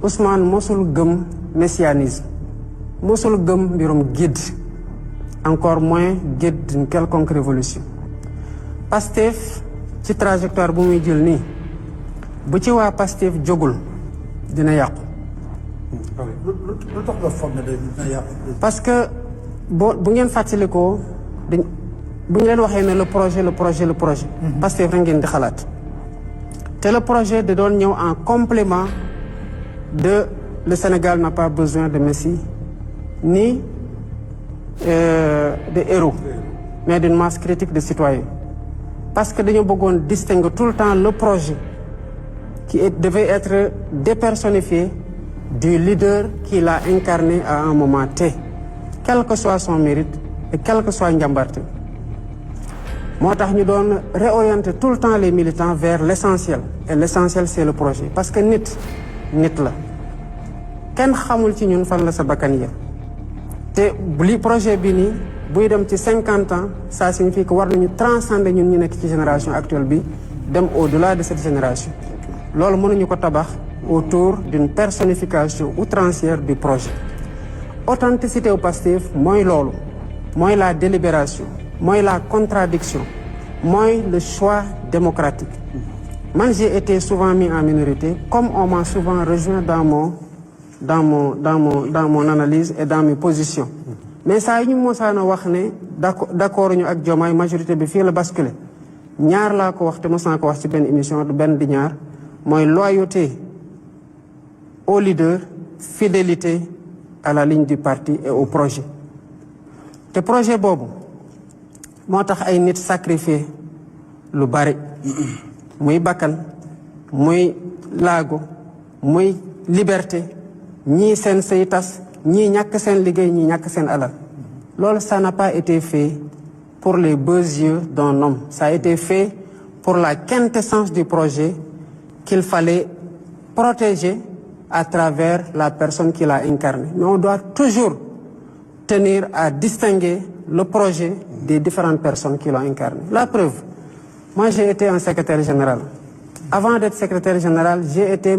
Ousmane mosul gëm messianisme mosul gëm mbirum guide encore moins guide d'une quelconque révolution Pastef ci trajectoire bu muy jël nii bu ci waa Pastef jógul dina yàqu. lu tax nga foog ne dina yàqu. parce que bu ngeen fàttalikoo bu ñu leen waxee ne le projet. Pastef rek ngeen di xalaat. te le projet da doon ñëw en complément de le Sénégal n'a pas besoin de messie ni de héros mais d'une masse critique de citoyens. parce que dañoo bëggoon distinguer tout le temps le projet qui devait être dépersonnifié du leader qui l'a incarné à un moment T, quel que soit son mérite et quel que soit njàmbarte. moo tax ñu doon réorienter tout le temps les militants vers l'essentiel et l'essentiel c'est le projet parce que nit la kenn xamul ci ñun fan la sa bakkan yem te li projet bi nii buy dem ci 50 ans ça signifie que war nañu transcender ñun ñu nekk ci génération actuelle bi dem au-delà de cette génération loolu mënuñu ko tabax autour d'une personnification outrancière du projet. Authenticité au Pastef mooy loolu mooy la délibération mooy la contradiction mooy le choix démocratique. Man j'ai été souvent mis en minorité comme on m'a souvent rejoint dans mon analyse et dans mes positions. mais saa yi ñu mosaan a wax ne d'accord ñu ak Diomaye majorité bi fii la basculer ñaar laa ko wax te mosaan ko wax ci benn émission du benn di ñaar mooy loyauté au leader fidélité à la ligne du parti et au projet. te projet boobu moo tax ay nit sacrifié lu bari muy bakkan muy laago muy liberté ñii seen say tas ñii ñàkk seen liggéey ñii ñàkk seen alal loolu ça n'a pas été fait pour les beaux yeux d'un homme ça a été fait pour la quintessence du projet qu'il fallait protéger à travers la personne qui l'a incarné. Mais on doit toujours tenir à distinguer le projet des différentes personnes qui l'ont incarné. La preuve, moi j'ai été un secrétaire général. Avant d'être secrétaire général, j'ai été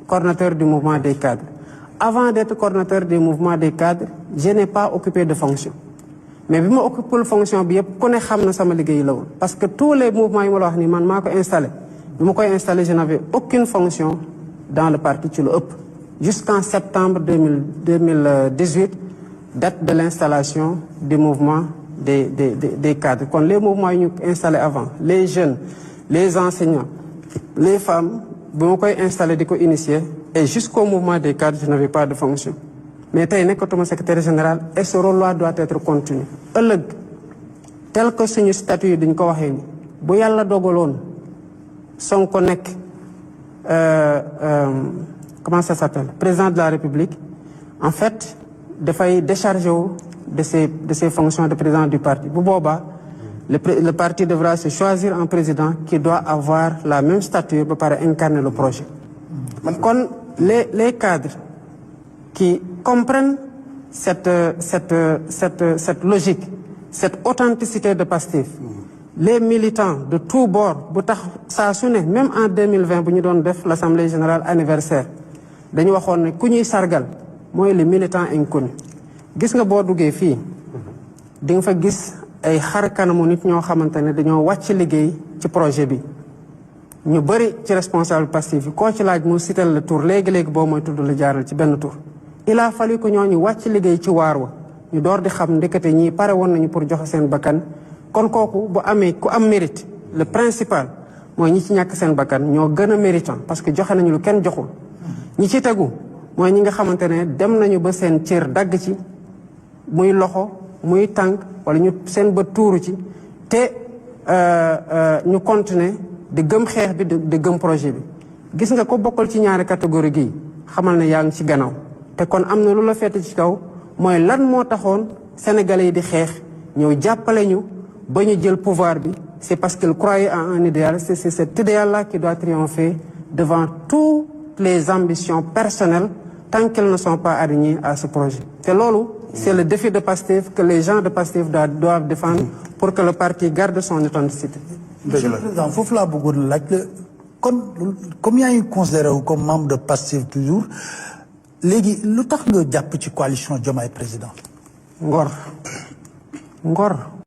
coordonnateur du mouvement des cadres. Avant d'être coordonnateur du mouvement des cadres, je n'ai pas occupé de fonction. Mais bi ma occupé de fonction bi yëpp ku ne xam na sama liggéey la woon parce que tous les mouvements yi ma la wax ni man maa ko installé bi ma koy installé je n'avais aucune fonction dans le parti ci lu ëpp jusqu'en septembre 2018 date de l'installation du mouvement des cadres kon les mouvements yi ñu installé avant les jeunes les enseignants les femmes bi ma koy installé di ko initier et jusqu'au mouvement des cadres je n'avais pas de fonction mais tey nekkatuma secrétaire général et ce rôle-là doit être continu ëllëg tel que suñu statut yi dañ ko waxee ni bu yàlla dogaloon Sonko nekk comment ça s'appelle président de la République en fait dafay décharger wu de ses fonctions de président du parti bu boobaa le parti devra se choisir un président qui doit avoir la même stature ba pare incarner le projet kon les cadres qui comprennent cette logique, cette authenticité de Pastef. Les militants de tous bords, bu tax saa su ne même en 2020 bu ñu doon def l'Assemblée générale anniversaire dañu waxoon ne ku ñuy sargal mooy les militants inconnus. gis nga boo duggee fii di nga fa gis ay xar kanamu nit ñoo xamante ne dañoo wàcc liggéey ci projet bi. ñu bëri ci responsable Pastef yi koo ci laaj mu sital la tour léegi-léegi boo mooy tudd la jaaral ci benn tour il a fallu que ñooñu wàcc liggéey ci waar wa ñu door di xam ndekete ñii pare woon nañu pour joxe seen bakkan kon kooku bu amee ku am mérite le principal mooy ñi ci ñàkk seen bakkan ñoo gën a méritant parce que joxe nañu lu kenn joxul ñi ci tegu mooy ñi nga xamante ne dem nañu ba seen cër dagg ci muy loxo muy tànk wala ñu seen bët tuuru ci te ñu continuer di gëm xeex bi di gëm projet bi gis nga ko bokkal ci ñaari catégorie gi xamal ne yaa ngi ci gannaaw te kon am na lu la fete ci kaw mooy lan moo taxoon sénégalais yi di xeex ñëw jàppale ñu ba ñu jël pouvoir bi c'est parce qu'ils croyaient en un idéal c'est cet idéal-là qui doit triompher devant toutes les ambitions personnelles tant qu'elles ne sont pas alignées à ce projet te loolu c'est le défi de Pastef que les gens de Pastef doivent défendre pour que le parti garde son authenticité. Monsieur le Président foofu laa bëggoon laaj la kon comme yaa ngi considéré wu comme membre de Pastef toujours léegi lu tax nga jàpp ci coalition Diomaye président. ngor